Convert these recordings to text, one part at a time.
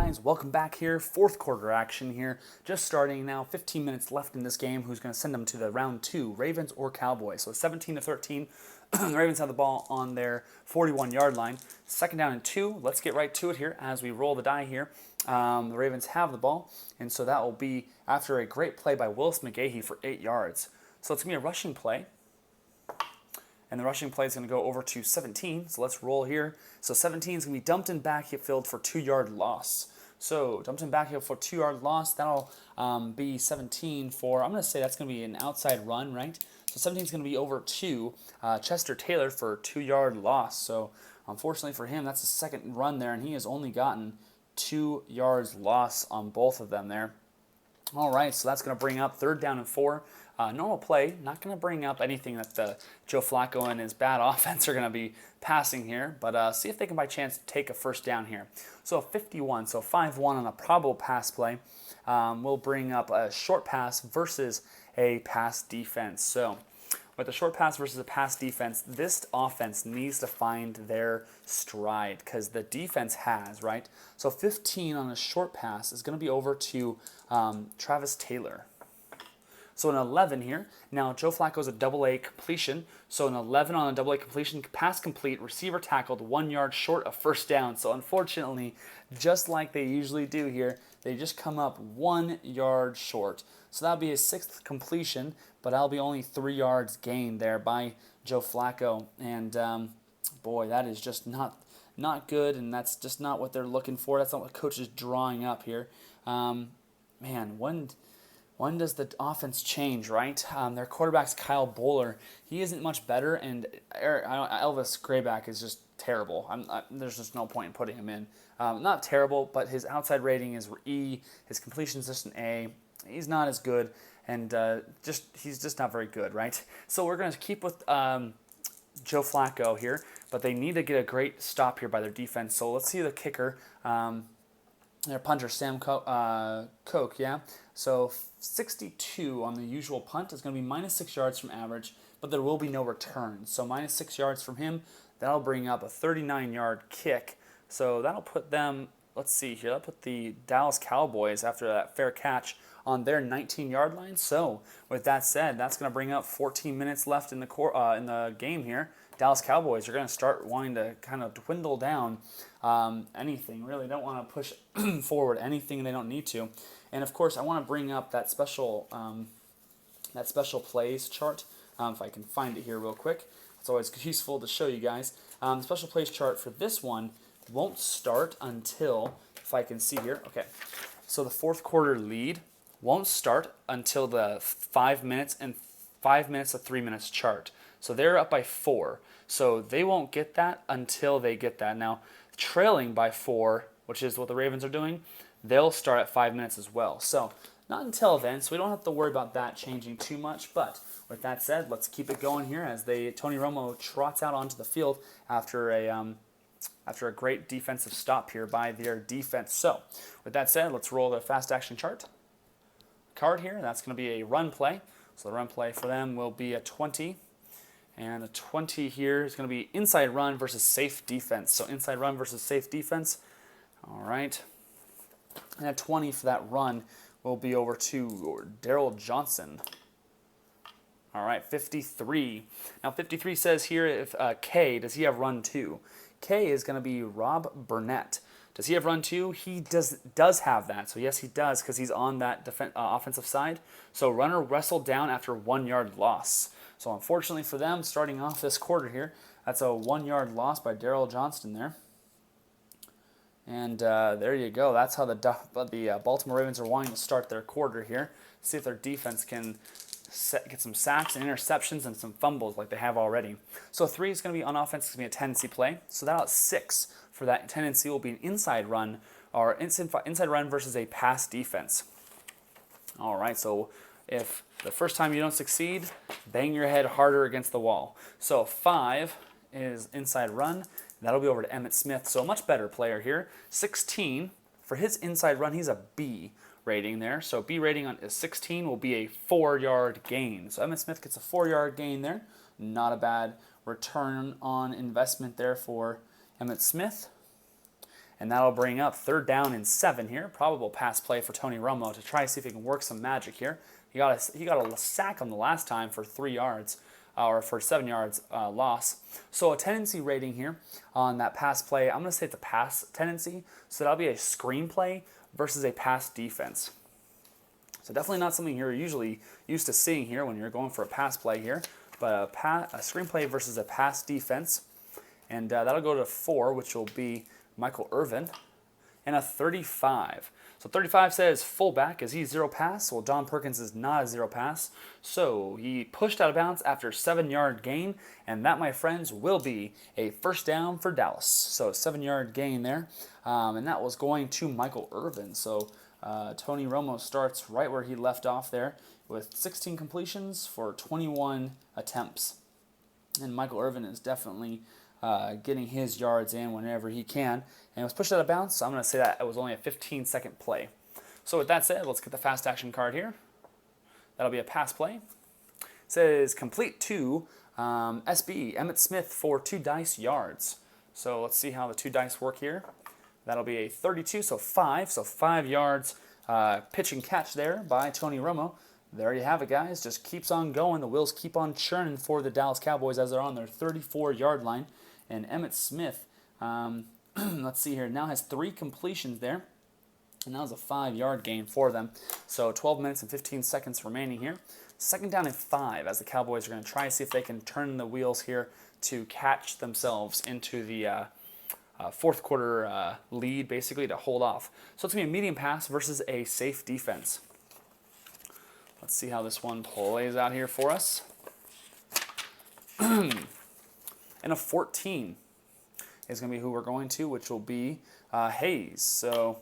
guys, welcome back here. Fourth quarter action here, just starting now. 15 minutes left in this game. Who's going to send them to the round two, Ravens or Cowboys? So 17-13, the Ravens have the ball on their 41-yard line. Second down and 2. Let's get right to it here as we roll the die here. The Ravens have the ball, and so that will be after a great play by Willis McGahee for 8 yards. So it's going to be a rushing play. And the rushing play is going to go over to 17. So let's roll here. So 17 is going to be dumped in backfield for 2-yard loss. So dumped in backfield for 2-yard loss. That'll be 17 for, I'm going to say that's going to be an outside run, right? So 17 is going to be over to Chester Taylor for a 2-yard loss. So unfortunately for him, that's the second run there, and he has only gotten 2 yards loss on both of them there. All right, so that's going to bring up third down and 4. Normal play, not going to bring up anything that Joe Flacco and his bad offense are going to be passing here, but see if they can by chance take a first down here. So 51, so 5-1 on a probable pass play. We'll bring up a short pass versus a pass defense. So with a short pass versus a pass defense, this offense needs to find their stride because the defense has, right? So 15 on a short pass is going to be over to Travis Taylor. So an 11 here. Now, Joe Flacco's a double-A completion. So an 11 on a double-A completion, pass complete, receiver tackled, 1 yard short of first down. So unfortunately, just like they usually do here, they just come up 1 yard short. So that'll be his 6th completion, but that'll be only 3 yards gained there by Joe Flacco. And boy, that is just not good, and that's just not what they're looking for. That's not what coach is drawing up here. Man, when does the offense change, right? Their quarterback's Kyle Bowler. He isn't much better, and Elvis Grayback is just terrible. There's just no point in putting him in. Not terrible, but his outside rating is E. His completion is just an A. He's not as good, and he's just not very good, right? So we're going to keep with Joe Flacco here, but they need to get a great stop here by their defense. So let's see the kicker. Their punter, Sam Koch, yeah? So 62 on the usual punt is going to be minus 6 yards from average, but there will be no return. So minus 6 yards from him, that'll bring up a 39-yard kick. So that'll put them, let's see here, that'll put the Dallas Cowboys, after that fair catch, on their 19-yard line. So with that said, that's going to bring up 14 minutes left in the game here. Dallas Cowboys are going to start wanting to kind of dwindle down anything. Really don't want to push forward anything they don't need to. And of course, I want to bring up that special plays chart. If I can find it here real quick. It's always useful to show you guys. The special plays chart for this one won't start until, if I can see here, okay. So the fourth quarter lead won't start until the 5 minutes and 5 minutes to 3 minutes chart. So they're up by 4. So they won't get that until they get that. Now, trailing by 4, which is what the Ravens are doing, they'll start at 5 minutes as well. So not until then, so we don't have to worry about that changing too much. But with that said, let's keep it going here as Tony Romo trots out onto the field after a great defensive stop here by their defense. So with that said, let's roll the fast action card here. That's going to be a run play. So the run play for them will be a 20. And the 20 here is going to be inside run versus safe defense. So inside run versus safe defense. All right. And a 20 for that run will be over to Daryl Johnson. All right, 53. Now 53 says here, if K, does he have run 2? K is going to be Rob Burnett. Does he have run 2? He does have that. So yes, he does because he's on that offensive side. So runner wrestled down after 1 yard loss. So unfortunately for them, starting off this quarter here, that's a 1 yard loss by Daryl Johnston there. And there you go. That's how the Baltimore Ravens are wanting to start their quarter here. See if their defense can get some sacks and interceptions and some fumbles like they have already. So 3 is going to be on offense. It's going to be a tendency play. So that 6 for that tendency will be an inside run or inside run versus a pass defense. All right, so if the first time you don't succeed, bang your head harder against the wall. So 5 is inside run. That'll be over to Emmitt Smith. So a much better player here. 16, for his inside run, he's a B rating there. So B rating on 16 will be a 4 yard gain. So Emmitt Smith gets a 4 yard gain there. Not a bad return on investment there for Emmitt Smith. And that'll bring up 3rd down and 7 here. Probable pass play for Tony Romo to try to see if he can work some magic here. He got a sack on the last time for 3 yards, or for 7 yards loss. So a tendency rating here on that pass play, I'm going to say it's a pass tendency. So that'll be a screen play versus a pass defense. So definitely not something you're usually used to seeing here when you're going for a pass play here. But a screen play versus a pass defense. And that'll go to 4, which will be Michael Irvin, and a 35. So 35 says fullback. Is he 0 pass? Well, John Perkins is not a 0 pass. So he pushed out of bounds after 7-yard gain, and that, my friends, will be a 1st down for Dallas. So 7-yard gain there, and that was going to Michael Irvin. So Tony Romo starts right where he left off there with 16 completions for 21 attempts. And Michael Irvin is definitely getting his yards in whenever he can. And it was pushed out of bounds, so I'm going to say that it was only a 15-second play. So with that said, let's get the fast action card here. That'll be a pass play. It says complete to SB, Emmitt Smith for 2 dice yards. So let's see how the 2 dice work here. That'll be a 32, so 5. So 5 yards pitch and catch there by Tony Romo. There you have it, guys. Just keeps on going. The wheels keep on churning for the Dallas Cowboys as they're on their 34-yard line. And Emmitt Smith, let's see here, now has 3 completions there. And that was a 5-yard gain for them. So 12 minutes and 15 seconds remaining here. 2nd down and 5 as the Cowboys are going to try to see if they can turn the wheels here to catch themselves into the 4th quarter lead, basically, to hold off. So it's going to be a medium pass versus a safe defense. Let's see how this one plays out here for us. And a 14 is going to be who we're going to, which will be Hayes. So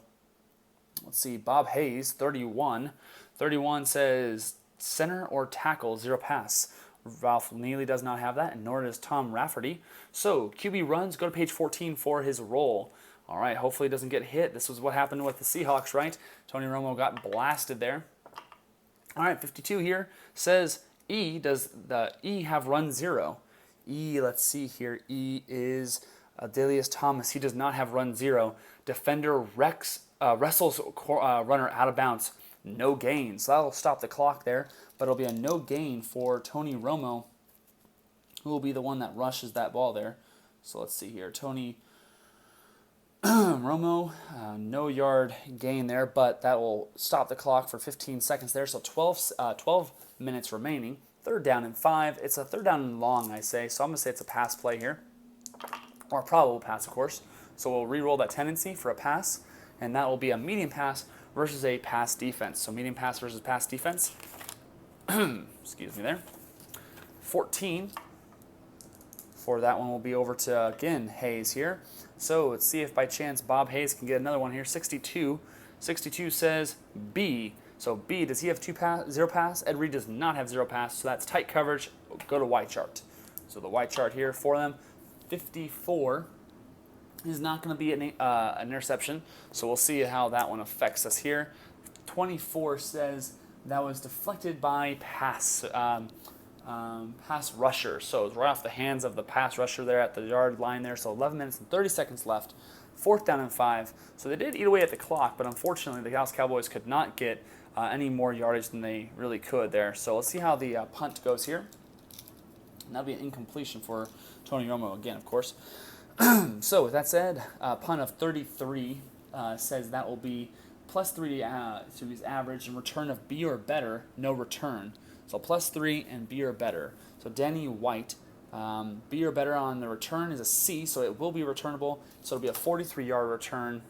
let's see, Bob Hayes, 31. 31 says center or tackle, 0 pass. Ralph Neely does not have that, and nor does Tom Rafferty. So QB runs, go to page 14 for his roll. All right, hopefully he doesn't get hit. This was what happened with the Seahawks, right? Tony Romo got blasted there. All right, 52 here says E. Does the E have run 0? E, let's see here. E is Adelius Thomas. He does not have run 0. Defender wrestles runner out of bounds. No gain. So that'll stop the clock there. But it'll be a no gain for Tony Romo, who will be the one that rushes that ball there. So let's see here. Tony Romo, no yard gain there, but that will stop the clock for 15 seconds there. So 12 minutes remaining. 3rd down and 5. It's a 3rd down and long, I say. So I'm going to say it's a pass play here. Or a probable pass, of course. So we'll re-roll that tendency for a pass. And that will be a medium pass versus a pass defense. So medium pass versus pass defense. Excuse me there. 14. For that one will be over to, again, Hayes here. So let's see if by chance Bob Hayes can get another one here. 62. 62 says B. So B, does he have 0 pass? Ed Reed does not have 0 pass, so that's tight coverage. Go to Y chart. So the Y chart here for them. 54 is not going to be an interception, so we'll see how that one affects us here. 24 says that was deflected by pass rusher. So it's right off the hands of the pass rusher there at the yard line there. So 11 minutes and 30 seconds left. 4th down and 5. So they did eat away at the clock, but unfortunately the Dallas Cowboys could not get any more yardage than they really could there. So let's see how the punt goes here. And that'll be an incompletion for Tony Romo again, of course. So with that said, punt of 33 says that will be +3 to his average and return of B or better, no return. So +3 and B or better. So Danny White, B or better on the return is a C, so it will be returnable. So it'll be a 43-yard return.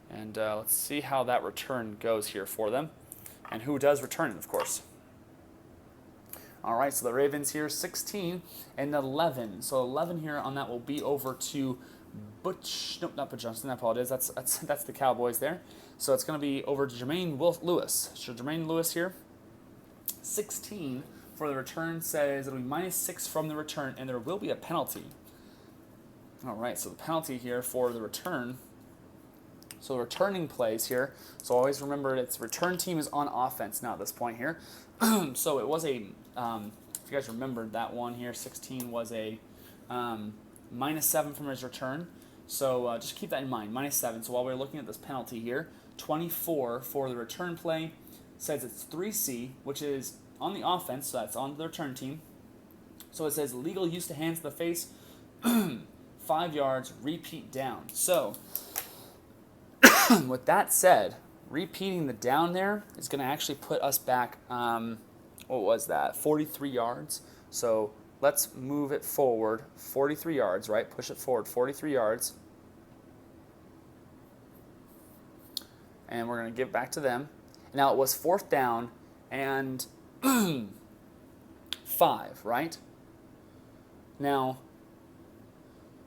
And let's see how that return goes here for them. And who does return it, of course. All right, so the Ravens here, 16 and 11. So 11 here on that will be over to not Butch Johnson, I apologize. That's the Cowboys there. So it's going to be over to Jermaine Lewis. So Jermaine Lewis here, 16 for the return says it'll be -6 from the return, and there will be a penalty. All right, so the penalty here for the return. So returning plays here. So always remember its return team is on offense now at this point here. So it was a, if you guys remembered that one here, 16 was a -7 from his return. So just keep that in mind, -7. So while we're looking at this penalty here, 24 for the return play says it's 3C, which is on the offense, so that's on the return team. So it says legal use to hands to the face, 5 yards, repeat down. So with that said, repeating the down there is going to actually put us back, what was that, 43 yards. So let's move it forward 43 yards, right? Push it forward 43 yards. And we're going to give it back to them. Now it was 4th down and 5, right? Now,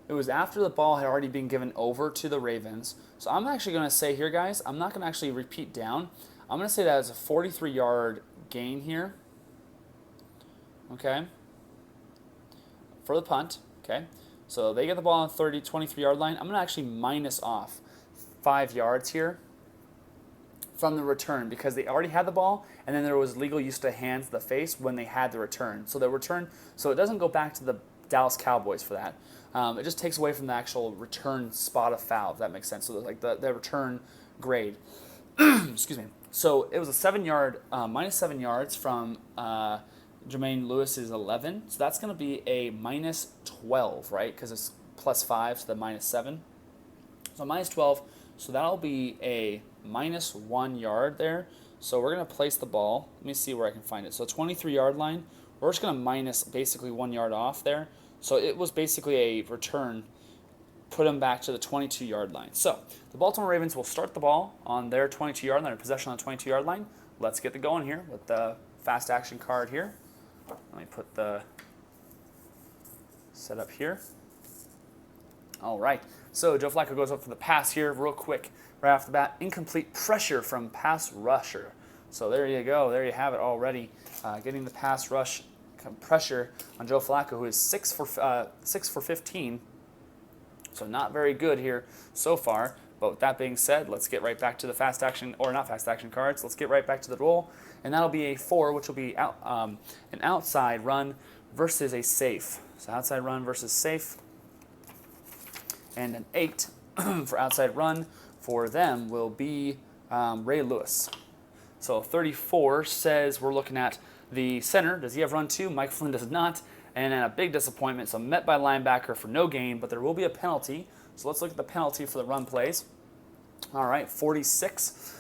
it was after the ball had already been given over to the Ravens. So I'm actually going to say here, guys, I'm not going to actually repeat down. I'm going to say that it's a 43-yard gain here. Okay? For the punt. Okay? So they get the ball on the 23-yard line. I'm going to actually minus off 5 yards here from the return because they already had the ball, and then there was legal use to hands to the face when they had the return. So the return, so it doesn't go back to the Dallas Cowboys for that. It just takes away from the actual return spot of foul, if that makes sense. So like the return grade. Excuse me. So it was a 7-yard, -7 yards from Jermaine Lewis's 11. So that's going to be a -12, right? Because it's +5, so the -7. So -12. So that'll be a -1 yard there. So we're going to place the ball. Let me see where I can find it. So 23-yard line. We're just going to minus basically 1 yard off there. So it was basically a return, put them back to the 22-yard line. So the Baltimore Ravens will start the ball on their 22-yard line, or possession on the 22-yard line. Let's get it going here with the fast action card here. Let me put the setup here. All right. So Joe Flacco goes up for the pass here real quick. Right off the bat, incomplete pressure from pass rusher. So there you go. There you have it already. Getting the pass rush pressure on Joe Flacco, who is 6 for 15. So not very good here so far. But with that being said, let's get right back to the fast action, or not fast action cards. Let's get right back to the roll. And that'll be a 4, which will be an outside run versus a safe. So outside run versus safe. And an 8 for outside run for them will be Ray Lewis. So 34 says we're looking at the center. Does he have run 2? Mike Flynn does not. And then a big disappointment. So met by linebacker for no gain, but there will be a penalty. So let's look at the penalty for the run plays. All right, 46.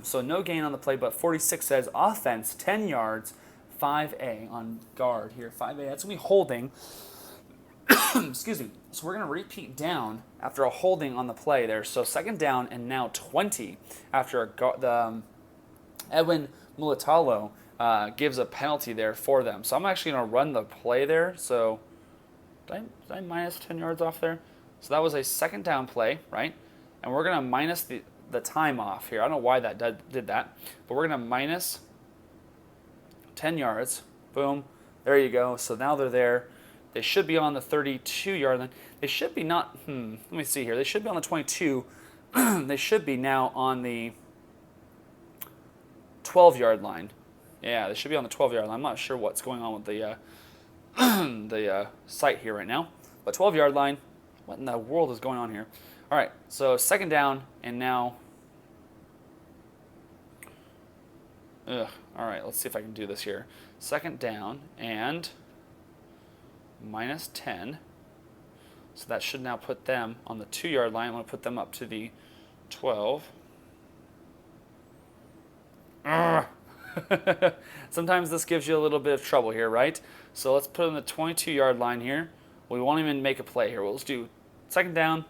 So no gain on the play, but 46 says offense, 10 yards, 5A on guard here. 5A, that's going to be holding. Excuse me. So we're going to repeat down after a holding on the play there. So 2nd down and now 20 after Edwin Mulatalo gives a penalty there for them. So I'm actually going to run the play there. So did I minus 10 yards off there? So that was a 2nd down play, right? And we're going to minus the time off here. I don't know why that did that, but we're going to minus 10 yards. Boom. There you go. So now they're there. They should be on the 32-yard line. They should be not, let me see here. They should be on the 22. They should be now on the 12-yard line. Yeah, they should be on the 12-yard line. I'm not sure what's going on with the the site here right now. But 12-yard line, what in the world is going on here? All right, so 2nd down and now, all right, let's see if I can do this here. 2nd down and minus 10. So that should now put them on the 2-yard line. I'm going to put them up to the 12. Sometimes this gives you a little bit of trouble here, right? So let's put them on the 22-yard line here. We won't even make a play here. We'll just do 2nd down.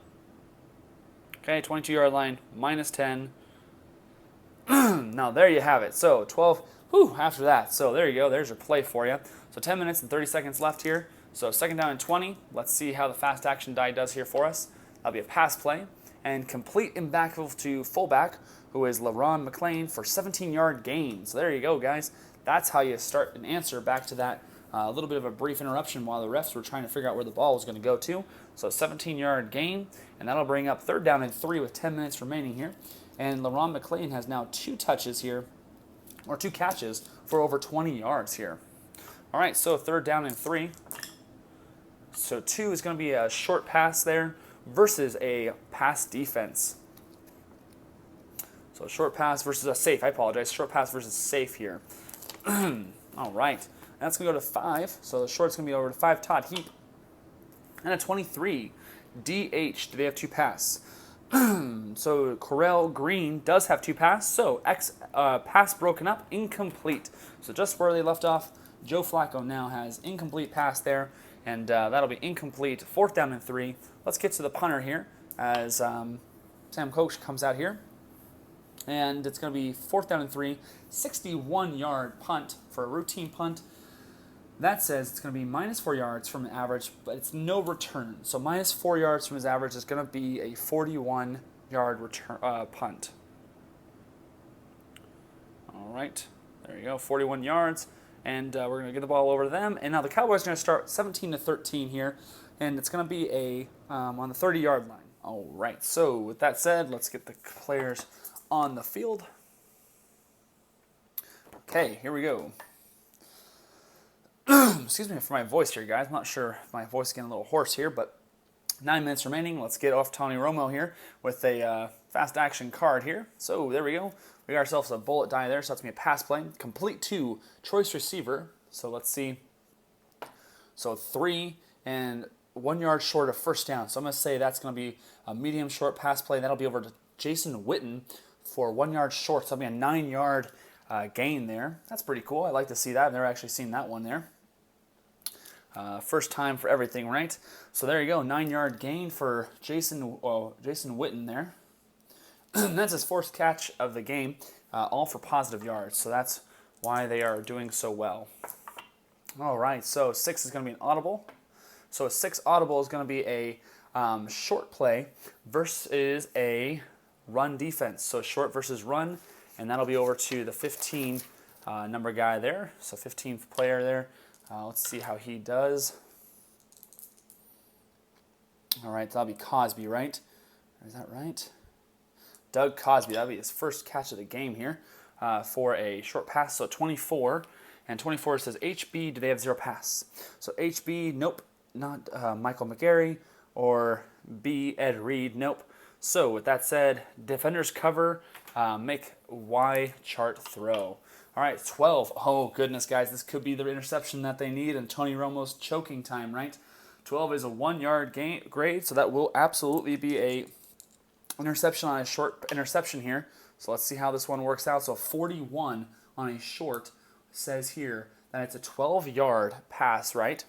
Okay, 22-yard line, minus 10. Now there you have it. So 12, after that. So there you go. There's your play for you. So 10 minutes and 30 seconds left here. So 2nd down and 20. Let's see how the fast action die does here for us. That'll be a pass play. And complete in backfield to fullback, who is LaRon McClain for 17-yard gain. So there you go, guys. That's how you start an answer back to that little bit of a brief interruption while the refs were trying to figure out where the ball was going to go to. So 17-yard gain, and that'll bring up 3rd down and 3 with 10 minutes remaining here. And LaRon McClain has now 2 touches here, or 2 catches for over 20 yards here. All right, so 3rd down and 3. So 2 is going to be a short pass there versus a pass defense. So short pass versus a safe. I apologize. Short pass versus safe here. All right. That's going to go to 5. So the short's going to be over to 5, Todd Heap. And a 23, DH. Do they have 2 pass? So Corell Green does have 2 pass. So pass broken up, incomplete. So just where they left off, Joe Flacco now has incomplete pass there. And that'll be incomplete. 4th down and 3. Let's get to the punter here as Sam Coach comes out here. And it's going to be 4th down and 3, 61-yard punt for a routine punt. That says it's going to be minus 4 yards from an average, but it's no return. So minus 4 yards from his average is going to be a 41-yard return punt. All right, there you go, 41 yards. And we're going to get the ball over to them. And now the Cowboys are going to start 17-13 here, and it's going to be a on the 30-yard line. All right, so with that said, let's get the players on the field. Okay, here we go. Excuse me for my voice here, guys. I'm not sure if my voice is getting a little hoarse here, but 9 minutes remaining. Let's get off Tony Romo here with a fast action card here. So there we go. We got ourselves a bullet die there, so that's going to be a pass play. Complete to choice receiver. So let's see. So 3 and 1 yard short of first down. So I'm going to say that's going to be a medium short pass play. That'll be over to Jason Witten for 1 yard short. So that'll be a 9-yard gain there. That's pretty cool. I like to see that. I've never actually seen that one there. First time for everything, right? So there you go, 9-yard gain for Jason Witten there. That's his 4th catch of the game, all for positive yards. So that's why they are doing so well. All right, so 6 is going to be an audible. So a 6 audible is going to be a short play versus a run defense. So short versus run, and that'll be over to the 15 number guy there. So 15th player there. Let's see how he does. All right, that'll be Cosby, right? Is that right? Doug Cosby. That'll be his first catch of the game here for a short pass. So 24. And 24 says HB, do they have 0 pass? So HB, nope. Not Michael McGarry. Or B, Ed Reed, nope. So with that said, defenders cover, make Y chart throw. All right, 12. Oh, goodness, guys. This could be the interception that they need in Tony Romo's choking time, right? 12 is a 1-yard grade, so that will absolutely be a interception on a short interception here. So let's see how this one works out. So 41 on a short says here that it's a 12-yard pass, right?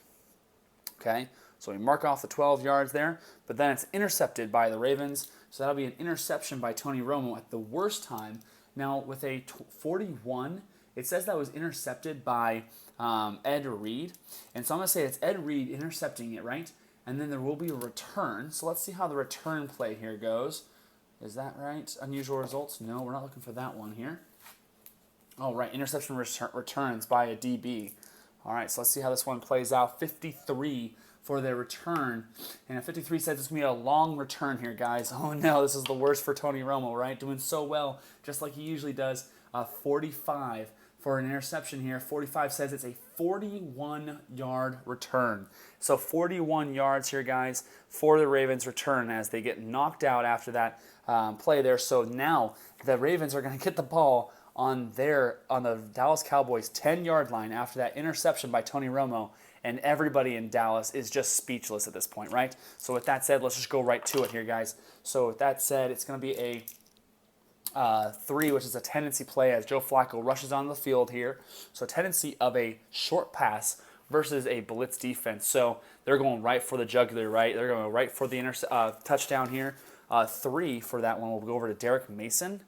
Okay, so we mark off the 12 yards there, but then it's intercepted by the Ravens. So that'll be an interception by Tony Romo at the worst time. Now, with a 41, it says that was intercepted by Ed Reed. And so I'm going to say it's Ed Reed intercepting it, right? And then there will be a return. So let's see how the return play here goes. Is that right? Unusual results? No, we're not looking for that one here. Oh, right. Interception returns by a DB. All right, so let's see how this one plays out. 53 for their return. And a 53 says it's going to be a long return here, guys. Oh, no, this is the worst for Tony Romo, right? Doing so well, just like he usually does. 45 for an interception here. 45 says it's a 41-yard return. So 41 yards here, guys, for the Ravens return as they get knocked out after that play there. So now the Ravens are going to get the ball on the Dallas Cowboys 10-yard line after that interception by Tony Romo, and everybody in Dallas is just speechless at this point, right? So with that said, let's just go right to it here, guys. So with that said, it's going to be a 3, which is a tendency play as Joe Flacco rushes on the field here. So tendency of a short pass versus a blitz defense. So they're going right for the jugular, right? They're going right for the touchdown here. 3 for that one will go over to Derek Mason.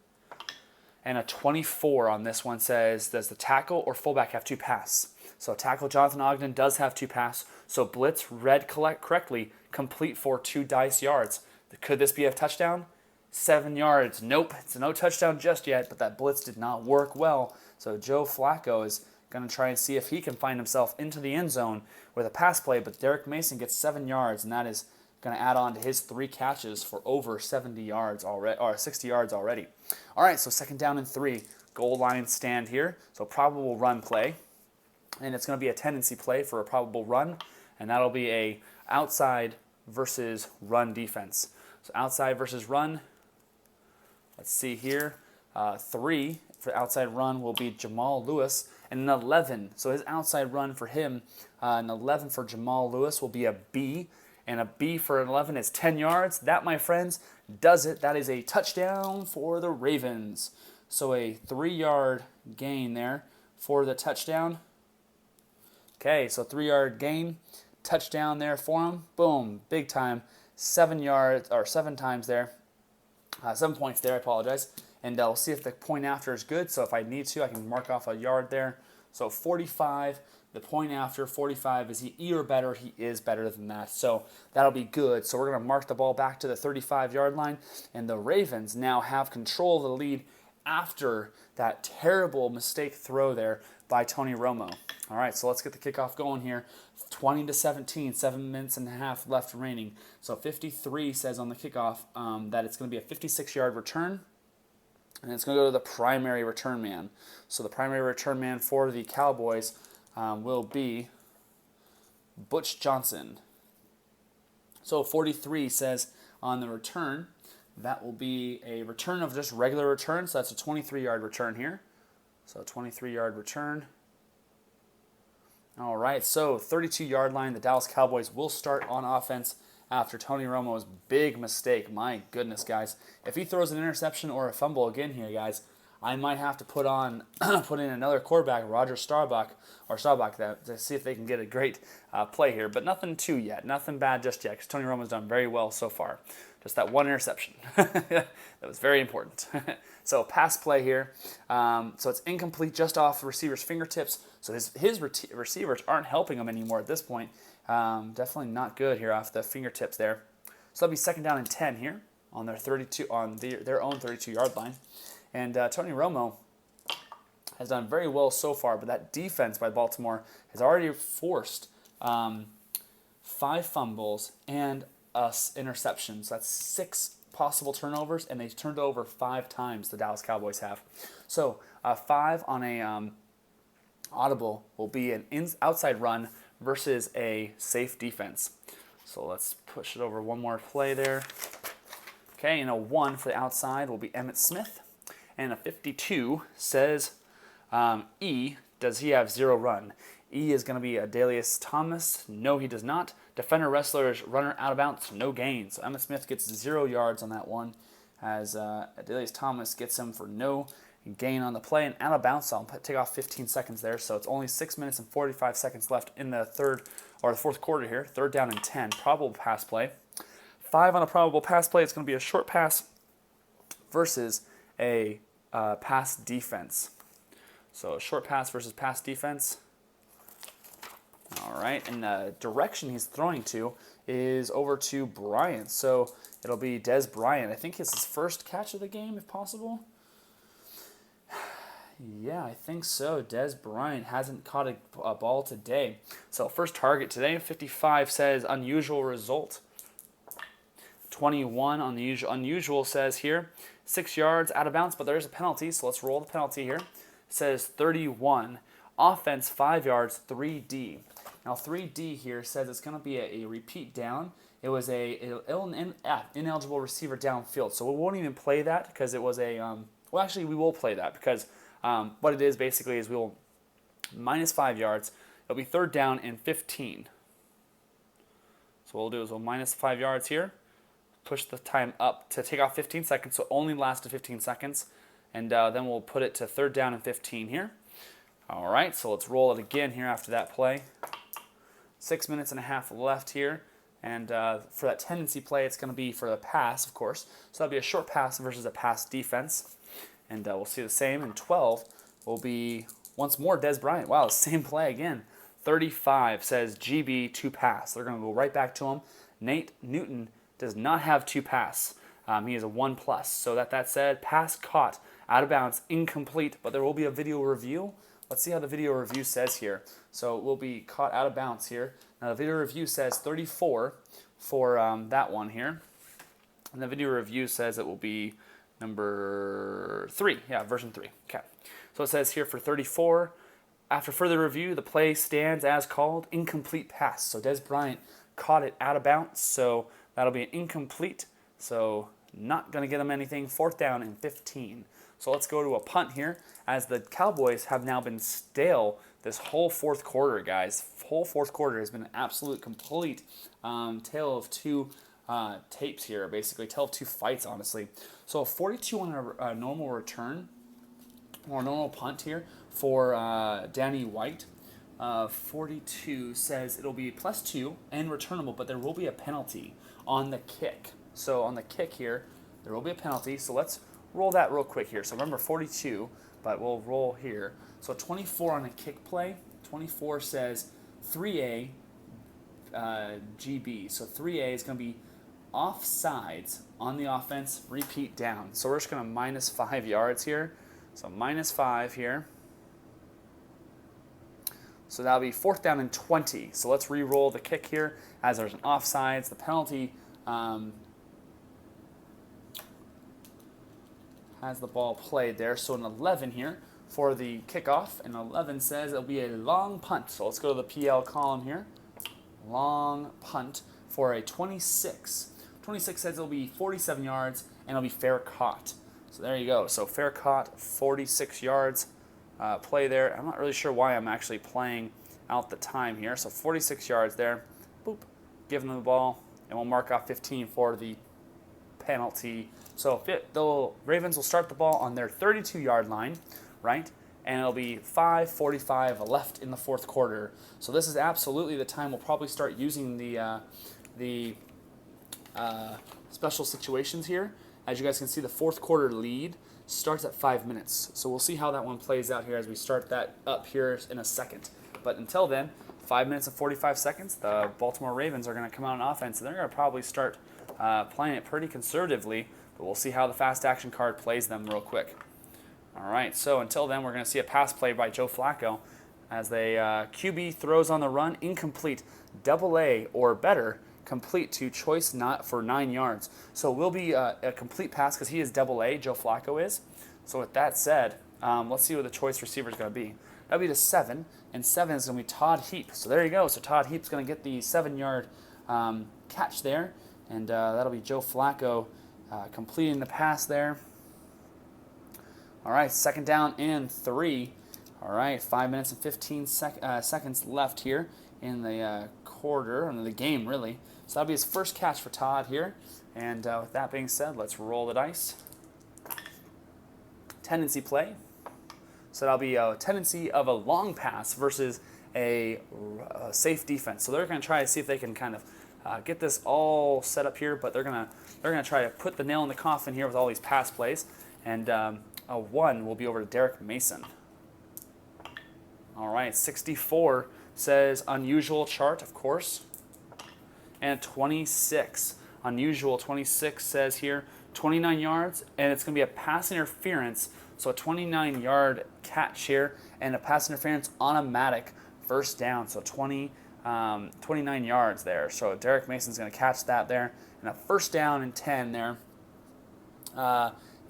And a 24 on this one says, does the tackle or fullback have 2 pass? So tackle Jonathan Ogden does have 2 pass. So blitz read correctly, complete for 2 dice yards. Could this be a touchdown? 7 yards. Nope, it's no touchdown just yet, but that blitz did not work well. So Joe Flacco is going to try and see if he can find himself into the end zone with a pass play, but Derek Mason gets 7 yards, and that is going to add on to his 3 catches for over 70 yards already, or 60 yards already. All right, so 2nd down and 3. Goal line stand here. So probable run play. And it's going to be a tendency play for a probable run. And that'll be a outside versus run defense. So outside versus run, let's see here. 3 for outside run will be Jamal Lewis, and an 11. So his outside run for him, an 11 for Jamal Lewis will be a B, and a B for an 11 is 10 yards. That, my friends, does it. That is a touchdown for the Ravens. So a 3-yard gain there for the touchdown. Okay, so 3-yard gain, touchdown there for him. Boom, big time. 7 yards, or 7 times there. 7 points there, I apologize. And we'll see if the point after is good. So if I need to, I can mark off a yard there. So 45, the point after 45, is he E or better? He is better than that. So that'll be good. So we're going to mark the ball back to the 35-yard line. And the Ravens now have control of the lead after that terrible mistake throw there by Tony Romo. All right, so let's get the kickoff going here. 20-17, 7 minutes and a half left remaining. So 53 says on the kickoff that it's going to be a 56-yard return. And it's going to go to the primary return man. So the primary return man for the Cowboys will be Butch Johnson. So 43 says on the return, that will be a return of just regular return. So that's a 23-yard return here. So 23-yard return. All right, so 32-yard line. The Dallas Cowboys will start on offense after Tony Romo's big mistake. My goodness, guys. If he throws an interception or a fumble again here, guys, I might have to put in another quarterback, Roger Staubach, to see if they can get a great play here. But nothing too yet. Nothing bad just yet, because Tony Romo's done very well so far. Just that one interception. That was very important. So pass play here. So it's incomplete just off the receiver's fingertips. So his receivers aren't helping him anymore at this point. Definitely not good here off the fingertips there. So that'll be 2nd down and 10 here on their 32 on their own 32-yard line. And Tony Romo has done very well so far, but that defense by Baltimore has already forced 5 fumbles and interceptions. That's 6 possible turnovers, and they've turned over 5 times, the Dallas Cowboys have. So 5 on a audible will be an outside run versus a safe defense. So let's push it over one more play there. Okay, and a 1 for the outside will be Emmitt Smith. And a 52 says, E, does he have 0 run? E is going to be Adalius Thomas. No, he does not. Defender, wrestlers, runner, out of bounds, no gain. So Emmitt Smith gets 0 yards on that one, as Adalius Thomas gets him for no gain on the play. And out of bounds, I'll take off 15 seconds there. So it's only 6 minutes and 45 seconds left in the fourth quarter here. 3rd down and 10. Probable pass play. 5 on a probable pass play. It's going to be a short pass versus a pass defense. So a short pass versus pass defense. All right, and the direction he's throwing to is over to Bryant. So it'll be Dez Bryant. I think it's his first catch of the game, if possible. Yeah, I think so. Dez Bryant hasn't caught a ball today. So first target today, 55 says unusual result. 21 on the unusual says here, 6 yards out of bounds, but there's a penalty, so let's roll the penalty here. It says 31. Offense, 5 yards, 3D. Now 3D here says it's going to be a repeat down. It was a ineligible receiver downfield, so we won't even play that because it was a well, actually we will play that because what it is basically is we will minus 5 yards. It'll be 3rd down and 15. So what we'll do is we'll minus 5 yards here, push the time up to take off 15 seconds, so only lasted 15 seconds, and then we'll put it to 3rd down and 15 here. All right, so let's roll it again here after that play. 6 minutes and a half left here, and for that tendency play, it's going to be for the pass, of course. So that'll be a short pass versus a pass defense, and we'll see the same. And 12 will be once more Dez Bryant. Wow, same play again. 35 says GB to pass. They're going to go right back to him. Nate Newton does not have 2 pass. He is a 1+. So that said, pass caught out of bounds, incomplete, but there will be a video review. Let's see how the video review says here. So it will be caught out of bounds here. Now the video review says 34 for that one here. And the video review says it will be number 3. Yeah, version 3. Okay. So it says here for 34, after further review, the play stands as called incomplete pass. So Dez Bryant caught it out of bounds, so that'll be an incomplete. So not going to get them anything. 4th down and 15. So let's go to a punt here, as the Cowboys have now been stale this whole 4th quarter, guys. Whole 4th quarter has been an absolute complete tale of two tapes here, basically. Tale of two fights, honestly. So a 42 on a normal return, or normal punt here for Danny White. 42 says it'll be +2 and returnable, but there will be a penalty on the kick. So on the kick here, there will be a penalty. So let's roll that real quick here. So remember 42, but we'll roll here. So 24 on a kick play. 24 says 3A GB. So 3A is going to be offsides on the offense, repeat down. So we're just going to -5 yards here. So -5 here. So that'll be 4th down and 20. So let's re-roll the kick here, as there's an offsides. The penalty has the ball played there. So an 11 here for the kickoff, and 11 says it'll be a long punt. So let's go to the PL column here. Long punt for a 26. 26 says it'll be 47 yards, and it'll be fair caught. So there you go. So fair caught, 46 yards. Play there. I'm not really sure why I'm actually playing out the time here. So 46 yards there. Boop. Giving them the ball, and we'll mark off 15 for the penalty. So the Ravens will start the ball on their 32-yard line, right? And it'll be 5:45 left in the 4th quarter. So this is absolutely the time we'll probably start using the special situations here. As you guys can see, the 4th quarter lead starts at 5 minutes. So we'll see how that one plays out here as we start that up here in a second. But until then, 5 minutes and 45 seconds, the Baltimore Ravens are going to come out on offense, and they're going to probably start playing it pretty conservatively, but we'll see how the fast action card plays them real quick. All right, so until then, we're going to see a pass play by Joe Flacco as they QB throws on the run, incomplete, AA or better, complete to choice not for 9 yards. So it will be a complete pass because he is AA, Joe Flacco is. So with that said, let's see what the choice receiver is going to be. That'll be the 7, and 7 is going to be Todd Heap. So there you go. So Todd Heap's going to get the 7-yard catch there, and that'll be Joe Flacco completing the pass there. All right, 2nd down and 3. All right, 5 minutes and 15 seconds left here in the quarter, in the game, really. So that'll be his first catch for Todd here. And with that being said, let's roll the dice. Tendency play. So that'll be a tendency of a long pass versus a safe defense. So they're going to try to see if they can kind of get this all set up here, but they're gonna try to put the nail in the coffin here with all these pass plays. And a 1 will be over to Derek Mason. All right, 64 says unusual chart, of course. And 26, unusual 26 says here 29 yards, and it's going to be a pass interference. So a 29-yard catch here, and a pass interference automatic 1st down. So 29 yards there. So Derek Mason's going to catch that there, and a 1st down and 10 there.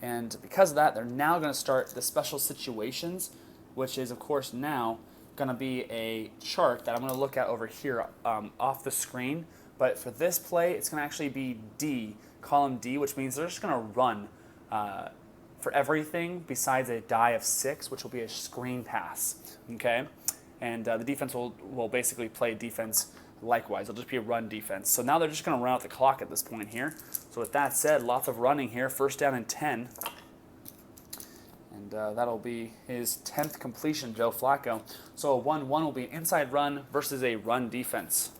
And because of that, they're now going to start the special situations, which is, of course, now going to be a chart that I'm going to look at over here off the screen. But for this play, it's going to actually be D, column D, which means they're just going to run for everything besides a die of 6, which will be a screen pass, okay? And the defense will basically play defense likewise. It'll just be a run defense. So now they're just going to run out the clock at this point here. So with that said, lots of running here, 1st down and 10. And that'll be his 10th completion, Joe Flacco. So a 1-1 will be an inside run versus a run defense.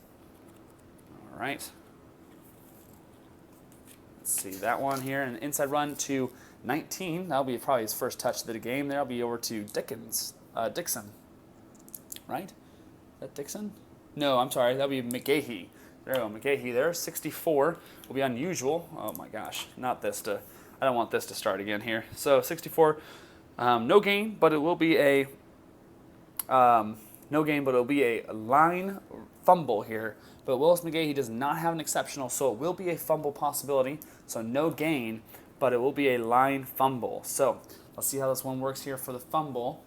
All right. Let's see that one here, an inside run to 19. That'll be probably his first touch of the game. That'll be over to Dixon. Right? Is that Dixon? No, I'm sorry. That'll be McGahee. There we go, McGahee there. 64 will be unusual. Oh my gosh, not this to. I don't want this to start again here. So 64, no gain, but it will be a line fumble here. But Willis McGahee does not have an exceptional, so it will be a fumble possibility. So no gain, but it will be a line fumble. So let's see how this one works here for the fumble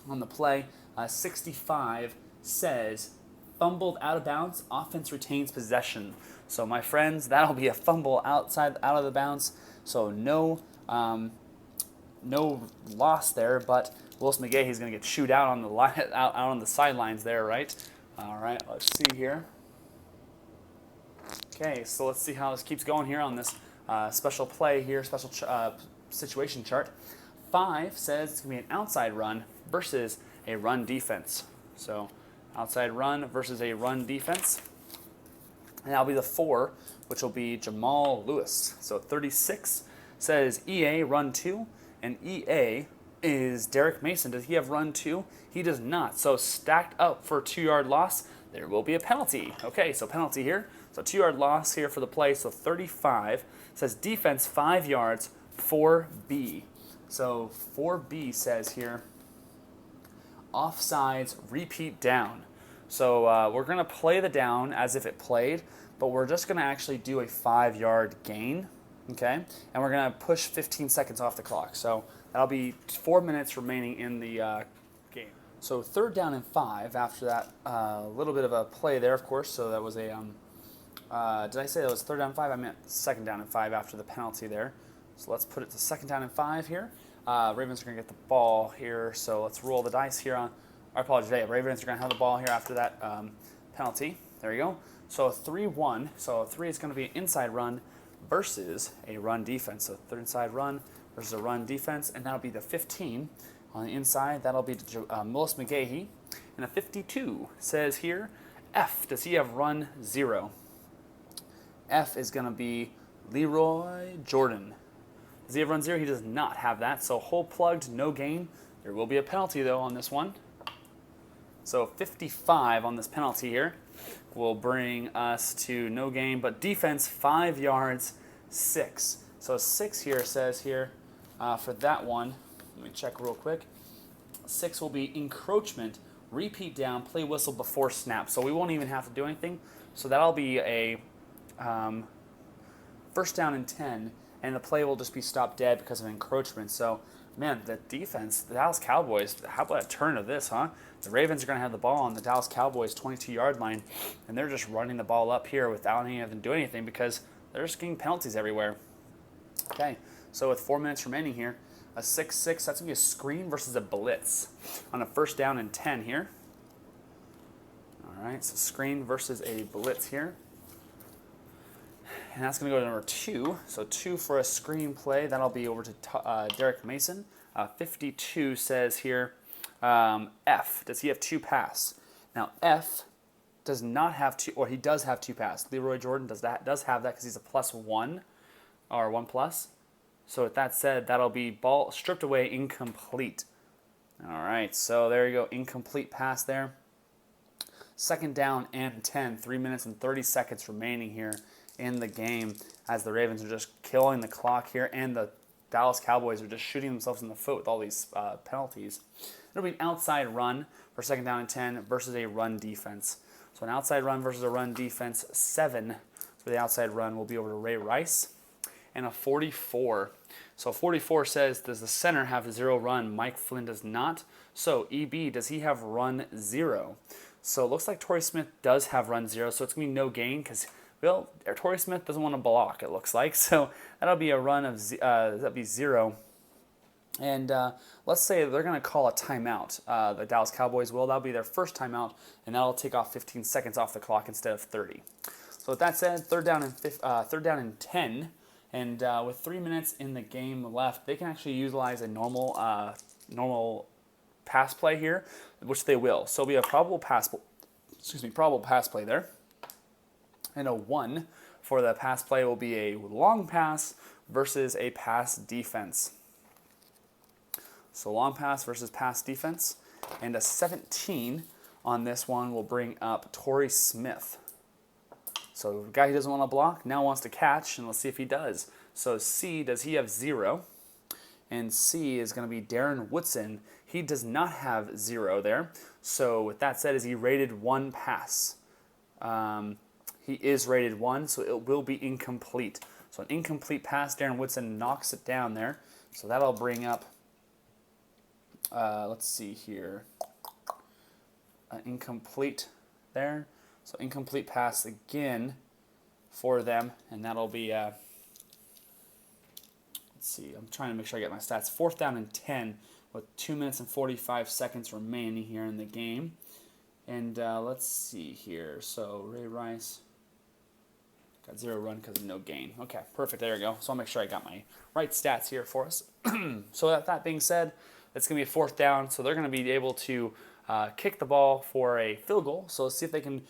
on the play. 65 says fumbled out of bounds, offense retains possession. So my friends, that'll be a fumble out of the bounds. So no loss there, but Willis McGahee is going to get chewed out on the out on the sidelines there, right? All right, let's see here. Okay, so let's see how this keeps going here on this special play here, special situation chart. 5 says it's going to be an outside run versus a run defense. So outside run versus a run defense. And that'll be the 4, which will be Jamal Lewis. So 36 says EA run 2, and EA is Derek Mason. Does he have run 2? He does not. So stacked up for a 2-yard loss, there will be a penalty. Okay, so penalty here. So 2-yard loss here for the play. So 35 says defense 5 yards, 4B. So 4B says here, offsides, repeat down. So we're going to play the down as if it played, but we're just going to actually do a 5-yard gain, okay? And we're going to push 15 seconds off the clock. So that'll be 4 minutes remaining in the game. So 3rd down and 5 after that little bit of a play there, of course. So that was a, did I say that was 3rd down and 5? I meant 2nd down and 5 after the penalty there. So let's put it to 2nd down and 5 here. Ravens are going to get the ball here, so let's roll the dice here on. I apologize. Ravens are going to have the ball here after that penalty. There you go. So 3-1. So 3 is going to be an inside run versus a run defense. So 3rd inside run versus a run defense, and that'll be the 15 on the inside. That'll be Willis McGahee. And a 52 says here, F. Does he have run 0? F is going to be Leroy Jordan. Does he have run 0? He does not have that. So hole plugged, no gain. There will be a penalty, though, on this one. So 55 on this penalty here will bring us to no gain, but defense 5 yards, 6. So 6 here says here for that one. Let me check real quick. 6 will be encroachment, repeat down, play whistle before snap. So we won't even have to do anything. So that'll be a 1st down and 10, and the play will just be stopped dead because of encroachment. So, man, the defense, the Dallas Cowboys, how about a turn of this, huh? The Ravens are going to have the ball on the Dallas Cowboys 22-yard line, and they're just running the ball up here without any of them doing anything because they're just getting penalties everywhere. Okay, so with 4 minutes remaining here, a 6-6, that's going to be a screen versus a blitz on a 1st down and 10 here. All right, so screen versus a blitz here. And that's going to go to number 2. So 2 for a screen play. That'll be over to Derek Mason. 52 says here, F. Does he have 2 pass? Now, F does not have 2, or he does have 2 pass. Leroy Jordan does have that because he's a +1 or 1+. So with that said, that'll be ball stripped away, incomplete. All right, so there you go, incomplete pass there. 2nd down and 10, 3 minutes and 30 seconds remaining here in the game as the Ravens are just killing the clock here, and the Dallas Cowboys are just shooting themselves in the foot with all these penalties. It'll be an outside run for 2nd down and 10 versus a run defense. So an outside run versus a run defense, 7 for the outside run will be over to Ray Rice. And a 44. So 44 says, does the center have 0 run? Mike Flynn does not. So EB, does he have run 0? So it looks like Torrey Smith does have run 0, so it's going to be no gain because, well, Torrey Smith doesn't want to block, it looks like. So that'll be a run of, that'll be 0. And let's say they're going to call a timeout. The Dallas Cowboys will. That'll be their first timeout, and that'll take off 15 seconds off the clock instead of 30. So with that said, 3rd down and 10. And with 3 minutes in the game left, they can actually utilize a normal pass play here, which they will. So it'll be a probable pass play there. And a 1 for the pass play will be a long pass versus a pass defense. So long pass versus pass defense. And a 17 on this one will bring up Torrey Smith. So the guy who doesn't want to block now wants to catch, and let's see if he does. So C, does he have 0? And C is going to be Darren Woodson. He does not have 0 there. So with that said, is he rated 1 pass? He is rated 1, so it will be incomplete. So an incomplete pass, Darren Woodson knocks it down there. So that'll bring up, let's see here, an incomplete. there. So incomplete pass again for them, and that'll be, let's see, I'm trying to make sure I get my stats. 4th down and 10 with 2 minutes and 45 seconds remaining here in the game. And let's see here. So Ray Rice got 0 run because of no gain. Okay, perfect. There we go. So I'll make sure I got my right stats here for us. So that being said, it's going to be a 4th down. So they're going to be able to kick the ball for a field goal. So let's see if they can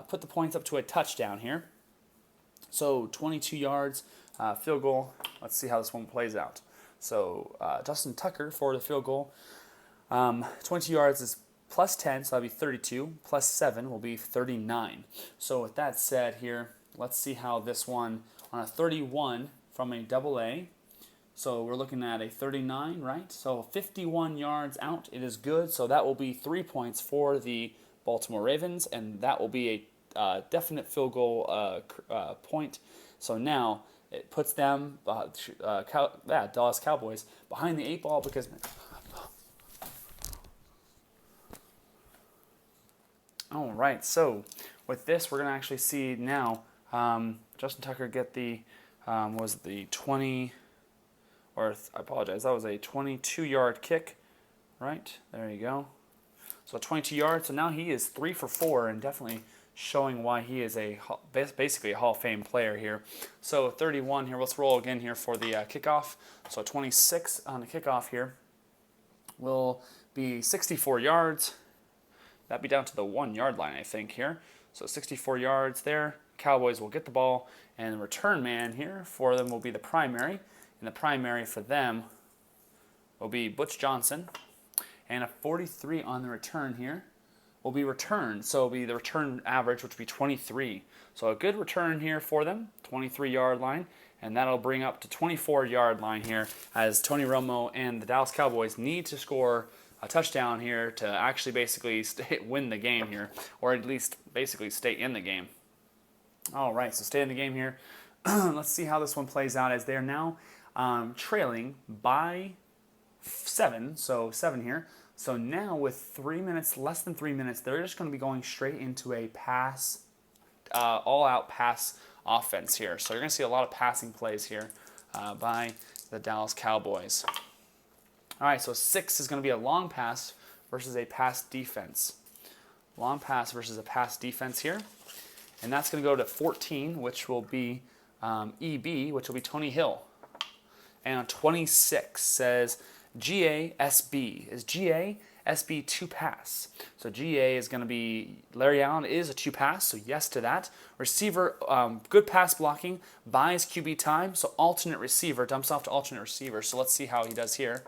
put the points up to a touchdown here. So 22 yards, field goal. Let's see how this one plays out. So Justin Tucker for the field goal. 22 yards is plus 10, so that'll be 32. Plus 7 will be 39. So with that said here, let's see how this one on a 31 from a double A. So we're looking at a 39, right? So 51 yards out, it is good. So that will be 3 points for the Baltimore Ravens, and that will be a definite field goal point. So now it puts them, Dallas Cowboys, behind the 8 ball because... All right, so with this, we're going to actually see now Justin Tucker get the, was it the 20, or I apologize, that was a 22-yard kick, right? There you go. So 22 yards, so now he is 3 for 4 and definitely showing why he is basically a Hall of Fame player here. So 31 here, let's roll again here for the kickoff. So 26 on the kickoff here will be 64 yards. That'd be down to the 1-yard line, I think, here. So 64 yards there. Cowboys will get the ball, and the return man here for them will be the primary. And the primary for them will be Butch Johnson. And a 43 on the return here will be returned. So it'll be the return average, which will be 23. So a good return here for them, 23-yard line. And that'll bring up to 24-yard line here as Tony Romo and the Dallas Cowboys need to score a touchdown here to actually basically win the game here, or at least basically stay in the game. All right, so stay in the game here. Let's see how this one plays out as they're now trailing by 7, so 7 here. So now with 3 minutes, less than 3 minutes, they're just going to be going straight into a pass, all-out pass offense here. So you're going to see a lot of passing plays here by the Dallas Cowboys. All right, so 6 is going to be a long pass versus a pass defense. Long pass versus a pass defense here. And that's going to go to 14, which will be EB, which will be Tony Hill. And on 26 says GA-SB. Is GA-SB 2-pass? So GA is going to be, Larry Allen is a 2-pass, so yes to that. Receiver, good pass blocking, buys QB time, so alternate receiver, dumps off to alternate receiver. So let's see how he does here.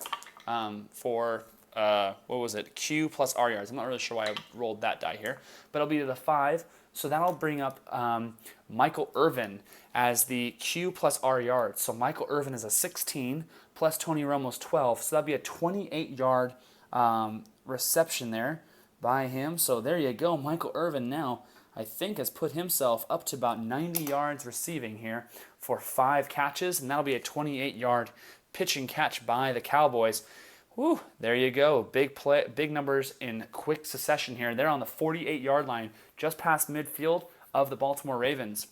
For, what was it, Q plus R yards. I'm not really sure why I rolled that die here, but it'll be to the 5. So that'll bring up Michael Irvin as the Q plus R yards. So Michael Irvin is a 16 plus Tony Romo's 12. So that'll be a 28-yard reception there by him. So there you go. Michael Irvin now, I think, has put himself up to about 90 yards receiving here for 5 catches, and that'll be a 28-yard pitch and catch by the Cowboys. Whew, there you go. Big play, big numbers in quick succession here. They're on the 48-yard line, just past midfield of the Baltimore Ravens.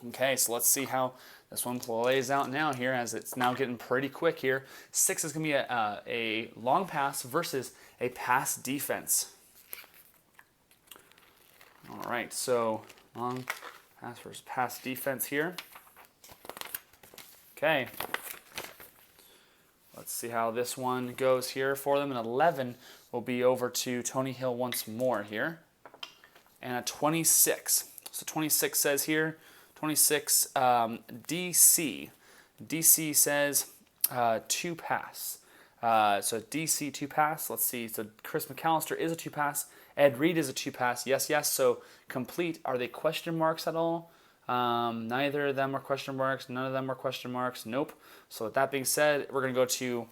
Okay, so let's see how this one plays out now here as it's now getting pretty quick here. 6 is going to be a long pass versus a pass defense. All right, so long pass versus pass defense here. Okay. Let's see how this one goes here for them. An 11 will be over to Tony Hill once more here. And a 26. So 26 says here, 26 DC. DC says 2-pass. So DC 2-pass. Let's see. So Chris McAllister is a 2-pass. Ed Reed is a 2-pass. Yes, yes. So complete. Are they question marks at all? Neither of them are question marks. None of them are question marks. Nope. So with that being said, we're going to go to,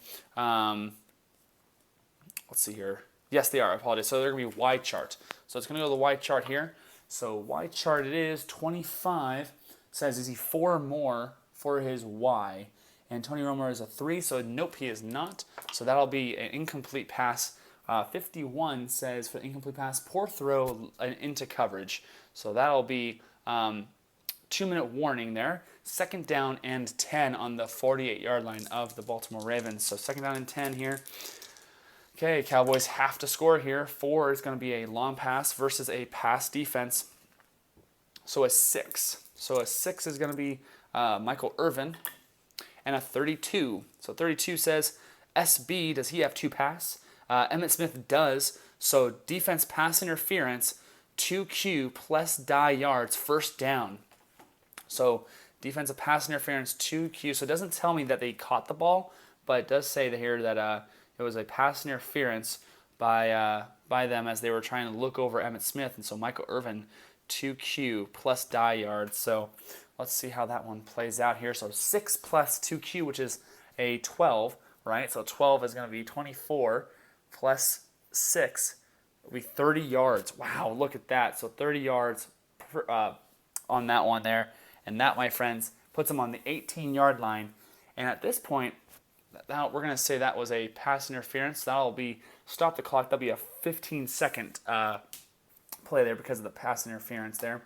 let's see here. Yes, they are. I apologize. So they're going to be Y chart. So it's going to go to the Y chart here. So Y chart it is. 25 says, is he 4 or more for his Y? And Tony Romo is a 3, so nope, he is not. So that'll be an incomplete pass 51 says for the incomplete pass, poor throw into coverage. So that'll be 2-minute warning there. 2nd down and 10 on the 48-yard line of the Baltimore Ravens. So 2nd down and 10 here. Okay, Cowboys have to score here. 4 is going to be a long pass versus a pass defense. So a 6. So a 6 is going to be Michael Irvin. And a 32. So 32 says, SB, does he have 2 pass? Emmitt Smith does. So defense pass interference, 2Q plus die yards, 1st down. So defensive pass interference, 2Q. So it doesn't tell me that they caught the ball, but it does say here that it was a pass interference by them as they were trying to look over Emmitt Smith. And so Michael Irvin, 2Q plus die yards. So let's see how that one plays out here. So 6 plus 2Q, which is a 12, right? So 12 is going to be 24 plus 6 will be 30 yards. Wow, look at that. So 30 yards on that one there. And that, my friends, puts them on the 18-yard line. And at this point, now we're going to say that was a pass interference. That'll be, stop the clock. That'll be a 15-second play there because of the pass interference there.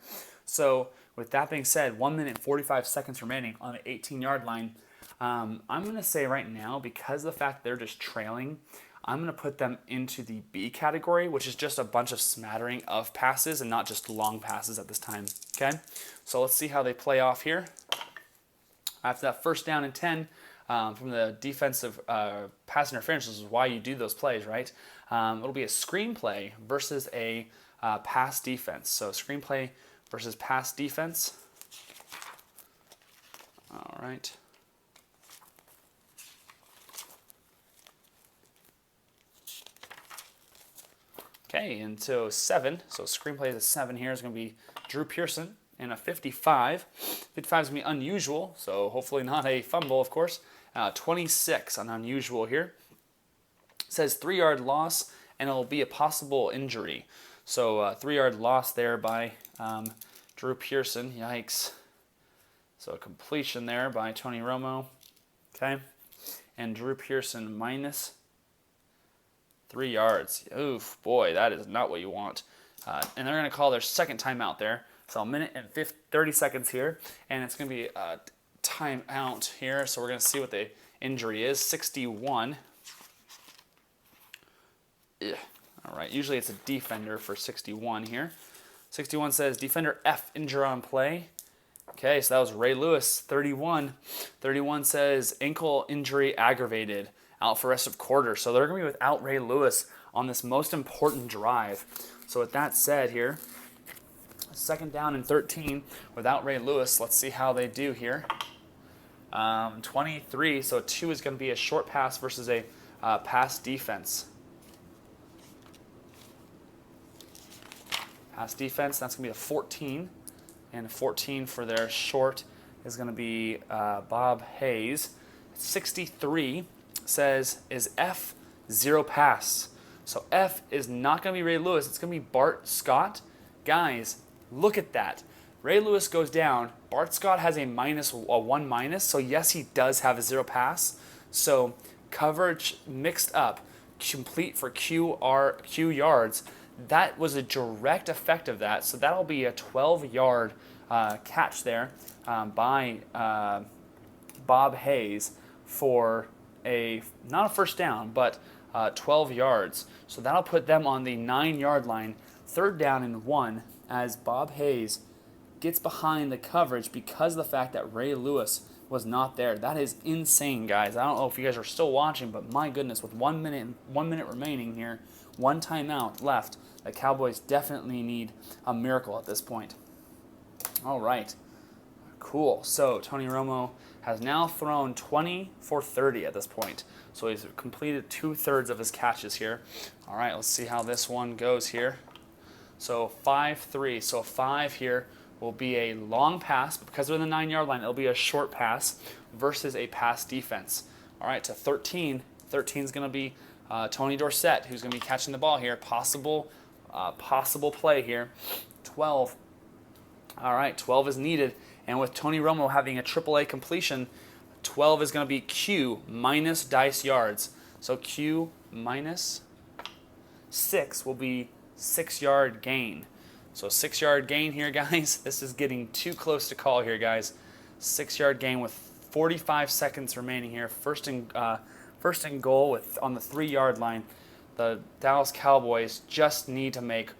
So with that being said, 1 minute and 45 seconds remaining on the 18-yard line. I'm going to say right now, because of the fact they're just trailing, I'm going to put them into the B category, which is just a bunch of smattering of passes and not just long passes at this time. Okay, so let's see how they play off here. After that 1st down and 10 from the defensive pass interference, this is why you do those plays, right? It'll be a screen play versus a pass defense. So screen play versus pass defense. All right. Okay, and so 7. So screenplay is a 7 here is going to be Drew Pearson and a 55. 55 is going to be unusual, so hopefully not a fumble, of course. 26 on unusual here. It says 3-yard loss, and it'll be a possible injury. So 3-yard loss there by Drew Pearson. Yikes. So a completion there by Tony Romo. Okay, and Drew Pearson minus 3 yards. Oof, boy, that is not what you want. And they're going to call their 2nd timeout there. So a minute and 30 seconds here. And it's going to be a timeout here. So we're going to see what the injury is. 61. Ugh. All right, usually it's a defender for 61 here. 61 says defender F, injury on play. Okay, so that was Ray Lewis, 31. 31 says ankle injury aggravated, out for rest of quarter. So they're going to be without Ray Lewis on this most important drive. So with that said here, 2nd down and 13 without Ray Lewis. Let's see how they do here. 23, so 2 is going to be a short pass versus a pass defense. Pass defense, that's going to be a 14. And 14 for their short is going to be Bob Hayes. 63 says, is F 0 pass? So F is not going to be Ray Lewis. It's going to be Bart Scott. Guys, look at that. Ray Lewis goes down. Bart Scott has a 1 minus. So yes, he does have a 0 pass. So coverage mixed up, complete for Q yards. That was a direct effect of that. So that'll be a 12-yard catch there by Bob Hayes for not a 1st down, but 12 yards. So that'll put them on the 9-yard line, 3rd down and 1, as Bob Hayes gets behind the coverage because of the fact that Ray Lewis was not there. That is insane, guys. I don't know if you guys are still watching, but my goodness, with 1 minute remaining here, 1 timeout left, the Cowboys definitely need a miracle at this point. All right. Cool. So Tony Romo has now thrown 20 for 30 at this point. So he's completed 2/3 of his catches here. All right, let's see how this one goes here. So 5-3. So 5 here will be a long pass. Because they're in the 9-yard line, it'll be a short pass versus a pass defense. All right, to 13. 13 is going to be Tony Dorsett, who's going to be catching the ball here. Possible play here. 12. All right, 12 is needed. And with Tony Romo having a AAA completion, 12 is going to be Q minus dice yards. So Q minus 6 will be 6-yard gain. So 6-yard gain here, guys. This is getting too close to call here, guys. 6-yard gain with 45 seconds remaining here. First and goal on the 3-yard line. The Dallas Cowboys just need to make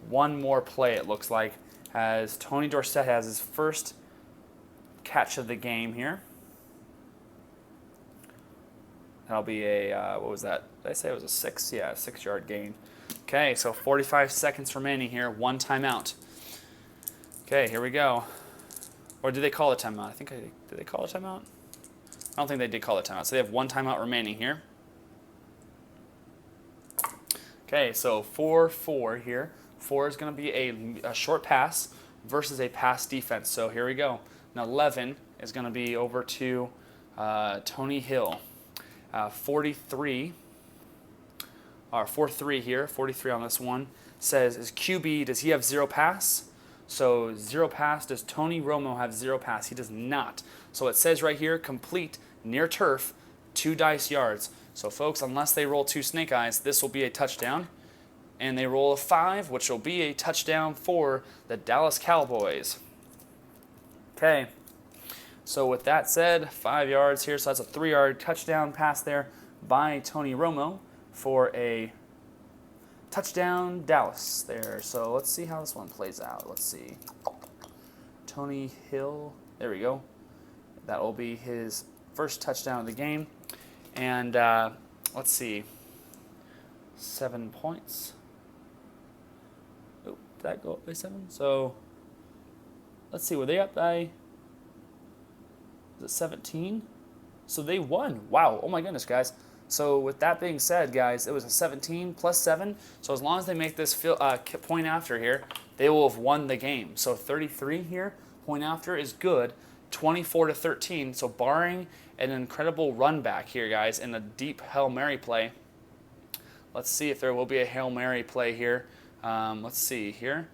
one more play, it looks like, as Tony Dorsett has his first catch of the game here. That'll be a, what was that? Did I say it was a 6? Yeah, a 6-yard gain. Okay, so 45 seconds remaining here, one timeout. Okay, here we go. Or did they call a timeout? Did they call a timeout? I don't think they did call a timeout. So they have one timeout remaining here. Okay, so 4-4 here. 4 is going to be a short pass versus a pass defense. So here we go. Now 11 is going to be over to Tony Hill. 43, or 4-3 here, 43 on this one, says, is QB, does he have 0 pass? So 0 pass, does Tony Romo have 0 pass? He does not. So it says right here, complete, near turf, 2 dice yards. So folks, unless they roll 2 snake eyes, this will be a touchdown. And they roll a 5, which will be a touchdown for the Dallas Cowboys. Okay. So with that said, 5 yards here. So that's a 3-yard touchdown pass there by Tony Romo for a touchdown Dallas there. So let's see how this one plays out. Let's see. Tony Hill. There we go. That will be his first touchdown of the game. And let's see. 7 points. Oh, did that go up by 7? So let's see. Were they up by... Is it 17? So they won. Wow. Oh my goodness, guys. So with that being said, guys, it was a 17 plus 7. So as long as they make this point after here, they will have won the game. So 33 here, point after is good. 24-13. So barring an incredible run back here, guys, in a deep Hail Mary play. Let's see if there will be a Hail Mary play here. Let's see here.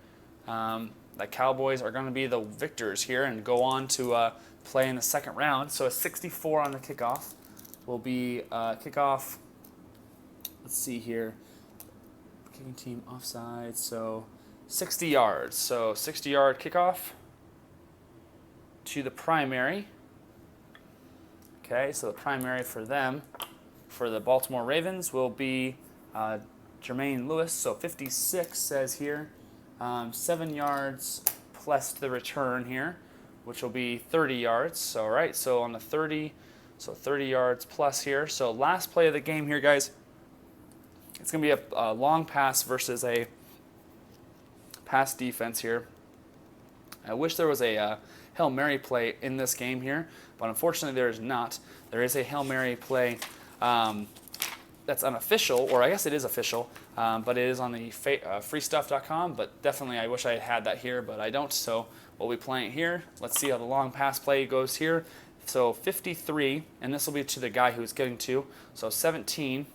The Cowboys are going to be the victors here and go on to play in the second round. So a 64 on the kickoff will be kickoff. Let's see here. Kicking team offside. So 60 yards. So 60-yard kickoff to the primary. Okay, so the primary for them, for the Baltimore Ravens, will be Jermaine Lewis. So 56 says here. 7 yards plus the return here, which will be 30 yards. So, all right, so on the 30, so 30 yards plus here. So last play of the game here, guys. It's going to be a long pass versus a pass defense here. I wish there was a Hail Mary play in this game here, but unfortunately there is not. There is a Hail Mary play that's unofficial, or I guess it is official, but it is on the freestuff.com, but definitely I wish I had that here, but I don't, so we'll be playing it here. Let's see how the long pass play goes here. So 53, and this will be to the guy who's getting to, so 17.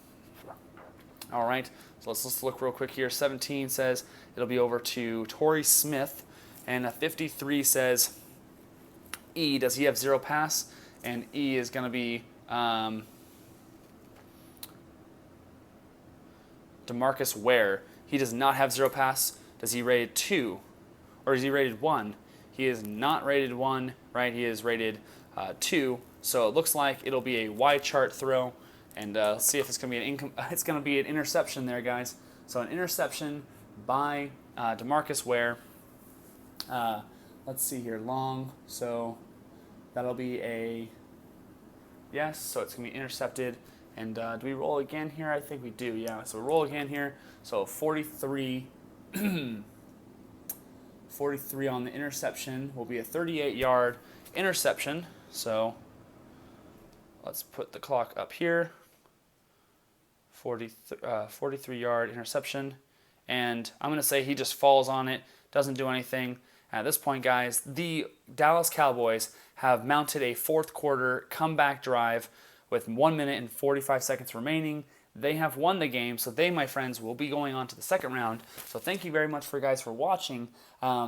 All right, so let's look real quick here. 17 says it'll be over to Torrey Smith, and 53 says E, does he have 0 pass? And E is going to be DeMarcus Ware. He does not have 0 pass. Does he rated 2? Or is he rated 1? He is not rated 1, right? He is rated 2. So it looks like it'll be a Y chart throw. And let's see if it's going to be it's going to be an interception there, guys. So an interception by DeMarcus Ware. Let's see here, long. So that'll be a yes. So it's going to be intercepted. And do we roll again here? I think we do, yeah. So roll again here. So 43, 43 on the interception will be a 38-yard interception. So let's put the clock up here. 43-yard interception. And I'm going to say he just falls on it, doesn't do anything. At this point, guys, the Dallas Cowboys have mounted a fourth quarter comeback drive with 1 minute and 45 seconds remaining. They have won the game, so they, my friends, will be going on to the second round. So thank you very much for watching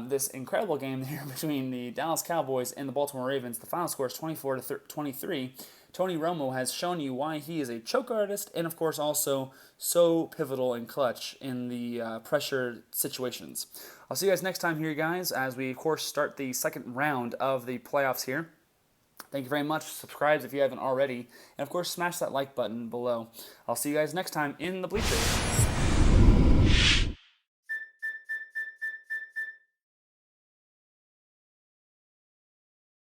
this incredible game here between the Dallas Cowboys and the Baltimore Ravens. The final score is 24-23 Tony Romo has shown you why he is a choke artist and, of course, also so pivotal and clutch in the pressure situations. I'll see you guys next time here, guys, as we, of course, start the second round of the playoffs here. Thank you very much. Subscribe if you haven't already. And, of course, smash that like button below. I'll see you guys next time in the bleachers.